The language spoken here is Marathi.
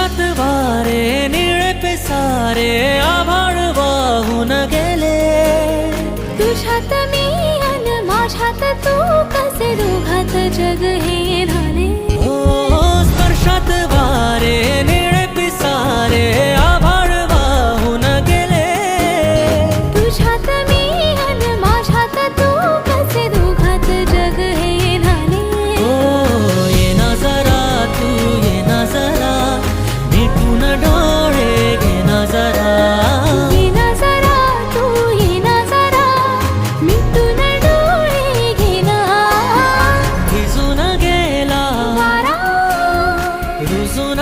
स्पर्शात वारे निळे पिसारे आभाळ वाहून गेले. तुझ्यात मी अन माझ्यात तू कसे दोघात जग हे झाले. हो स्पर्शात वारे निळे पिसारे आभाळ वाहून गेले. तुझ्यात मी अन माझ्यात तू कसे दोघात जग हे झाले. हो ये ना जरा तू ये ना जरा मिटून डोळे घे ना जरा. ये ना जरा तू ये ना जरा मिटून डोळे घे ना. भिजून गेला वारा रुजून